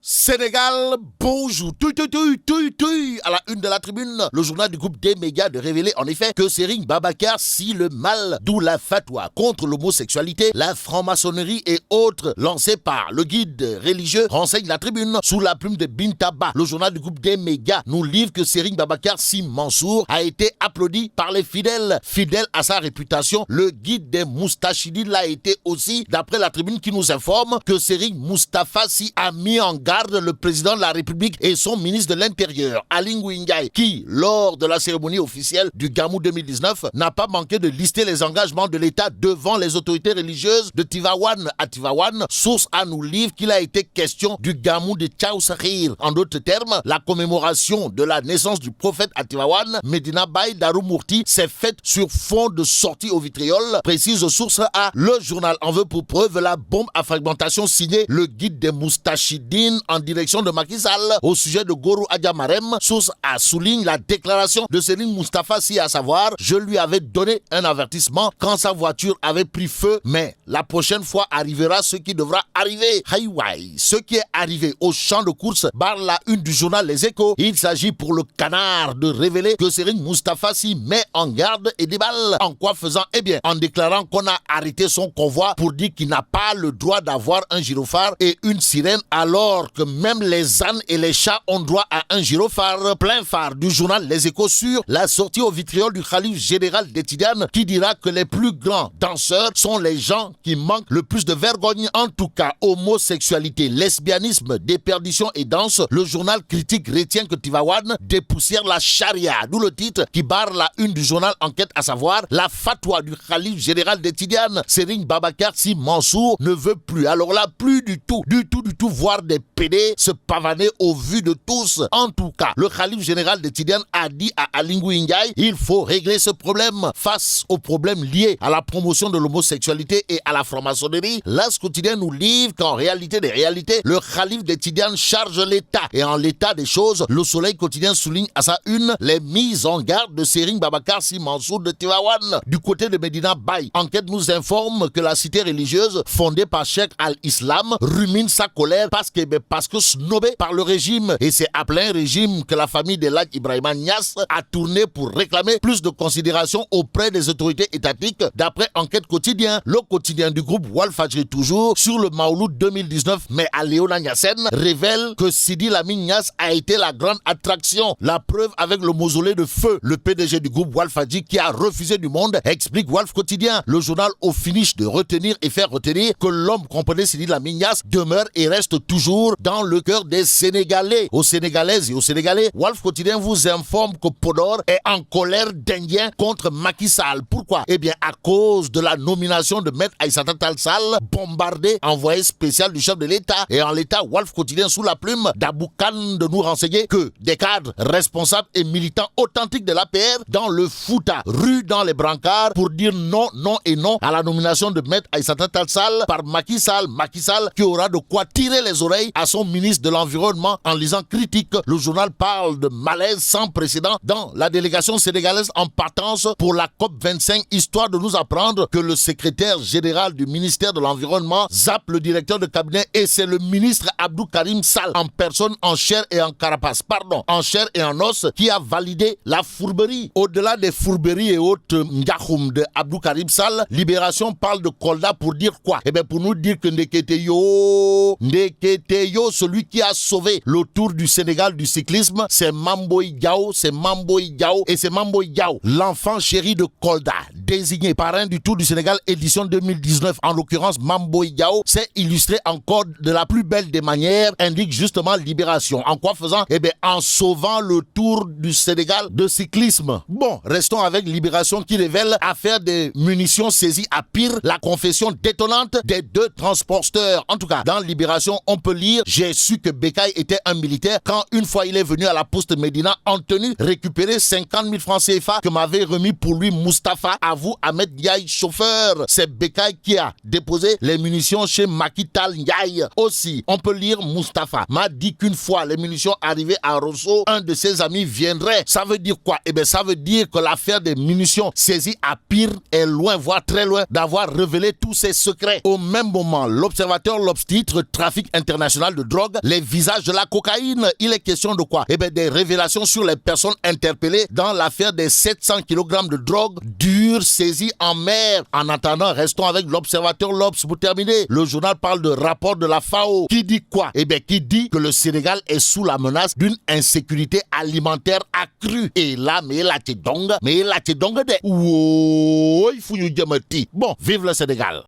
Sénégal, bonjour. À la une de la tribune, le journal du groupe des médias de révéler en effet que Serigne Babacar scie le mal, d'où la fatwa contre l'homosexualité, la franc-maçonnerie et autres lancés par le guide religieux, renseigne la tribune sous la plume de Bintaba. Le journal du groupe des médias nous livre que Serigne Babacar Sy Mansour a été applaudi par les fidèles. Fidèle à sa réputation, le guide des Moustachidines l'a été aussi, d'après la tribune qui nous informe que Serigne Moustapha Sy a mis en garde le président de la République et son ministre de l'Intérieur, Aly Ngouille Ndiaye, qui, lors de la cérémonie officielle du Gamou 2019, n'a pas manqué de lister les engagements de l'État devant les autorités religieuses de Tivaouane à Tivaouane. Source A nous livre qu'il a été question du Gamou de Tchaoussakhir. En d'autres termes, la commémoration de la naissance du prophète à Tivaouane, Medina Baye Darou Mourti, s'est faite sur fond de sortie au vitriol, précise source A. Le journal en veut pour preuve la bombe à fragmentation signée le guide des Moustachidines en direction de Macky Sall au sujet de Goro Adjamarem. Source A souligne la déclaration de Serigne Moustapha Sy, à savoir: je lui avais donné un avertissement quand sa voiture avait pris feu, mais la prochaine fois arrivera ce qui devra arriver. Haïwai, ce qui est arrivé au champ de course barre la une du journal Les Échos. Il s'agit pour le canard de révéler que Serigne Moustapha Sy met en garde et déballe. En quoi faisant? Eh bien, en déclarant qu'on a arrêté son convoi pour dire qu'il n'a pas le droit d'avoir un gyrophare et une sirène, alors que même les ânes et les chats ont droit à un gyrophare. Plein phare du journal Les Échos sur la sortie au vitriol du khalife général des Tidianes, qui dira que les plus grands danseurs sont les gens qui manquent le plus de vergogne. En tout cas, homosexualité, lesbianisme, déperdition et danse, le journal critique retient que Tivaouane dépoussière la charia, d'où le titre qui barre la une du journal Enquête, à savoir: la fatwa du khalife général des Tidianes, Serigne Babacar Sy Mansour, ne veut plus, alors là, plus du tout voir des PD se pavaner au vu de tous. En tout cas, le khalife général des Tidianes a dit à Aly Ngouille Ndiaye: il faut régler ce problème. Face aux problèmes liés à la promotion de l'homosexualité et à la franc-maçonnerie, l'As quotidien nous livre qu'en réalité des réalités, le khalife des Tidianes charge l'État. Et en l'état des choses, le Soleil quotidien souligne à sa une les mises en garde de Serigne Babacar Sy Mansour de Tivaouane. Du côté de Medina Baye, Enquête nous informe que la cité religieuse fondée par Cheikh Al-Islam rumine sa colère parce que snobé par le régime. Et c'est à plein régime que la famille de Hadj Ibrahima Niass a tourné pour réclamer plus de considération auprès des autorités étatiques. D'après Enquête quotidien, le quotidien du groupe Walfadjri toujours, sur le Maouloud 2019, mais à Léona Niassène, révèle que Sidi Lamine Niass a été la grande attraction. La preuve avec le mausolée de feu. Le PDG du groupe Walfadjri, qui a refusé du monde, explique Walf quotidien. Le journal au finish de retenir et faire retenir que l'homme comprenait Sidi Lamine Niass demeure et reste toujours dans le cœur des Sénégalais. Aux Sénégalaises et aux Sénégalais, Walf quotidien vous informe que Podor est en colère d'Indien contre Macky Sall. Pourquoi? Eh bien, à cause de la nomination de Maître Aïssata Tall Sall, bombardé, envoyé spécial du chef de l'État. Et en l'État, Walf quotidien sous la plume d'Abou Khan de nous renseigner que des cadres responsables et militants authentiques de l'APR dans le Fouta ruent dans les brancards pour dire non, non et non à la nomination de Maître Aïssata Tall Sall par Macky Sall. Macky Sall qui aura de quoi tirer les oreilles à son ministre de l'Environnement. En lisant Critique, le journal parle de malaise sans précédent dans la délégation sénégalaise en partance pour la COP25, histoire de nous apprendre que le secrétaire général du ministère de l'Environnement zappe le directeur de cabinet, et c'est le ministre Abdou Karim Sall en personne, en chair et en carapace, en chair et en os, qui a validé la fourberie. Au-delà des fourberies et autres ngahoum de Abdou Karim Sall, Libération parle de Kolda pour dire quoi? Eh bien, pour nous dire que Ndeketeyo, celui qui a sauvé le Tour du Sénégal du cyclisme, c'est Mamboy Diao, et c'est Mamboy Diao, l'enfant chéri de Kolda, désigné parrain du Tour du Sénégal édition 2019. En l'occurrence, Mamboy Diao s'est illustré encore de la plus belle des manières, indique justement Libération. En quoi faisant? Eh bien, en sauvant le Tour du Sénégal de cyclisme. Bon, restons avec Libération qui révèle affaire des munitions saisies à Pire, la confession détonnante des deux transporteurs. En tout cas, dans Libération, on peut lire: j'ai su que Bécaye était un militaire quand une fois il est venu à la poste Médina en tenue récupérer 50 000 francs CFA que m'avait remis pour lui Mustapha, avoue Ahmed Ndiaye, chauffeur. C'est Bécaye qui a déposé les munitions chez Macky Tall Ndiaye. Aussi, on peut lire: Mustapha m'a dit qu'une fois les munitions arrivées à Rosso, un de ses amis viendrait. Ça veut dire quoi? Eh bien, ça veut dire que l'affaire des munitions saisies à Pire est loin, voire très loin, d'avoir révélé tous ses secrets. Au même moment, l'observateur L'Obs titre: trafic international de drogue, les visages de la cocaïne. Il est question de quoi? Eh bien, des révélations sur les personnes interpellées dans l'affaire des 700 kg de drogue dure saisie en mer. En attendant, restons avec l'Observateur L'Obs pour terminer. Le journal parle de rapport de la FAO. Qui dit quoi? Eh bien, qui dit que le Sénégal est sous la menace d'une insécurité alimentaire accrue. Et là, mais la t'es donc de. Ouh, il faut nous dire. Bon, vive le Sénégal.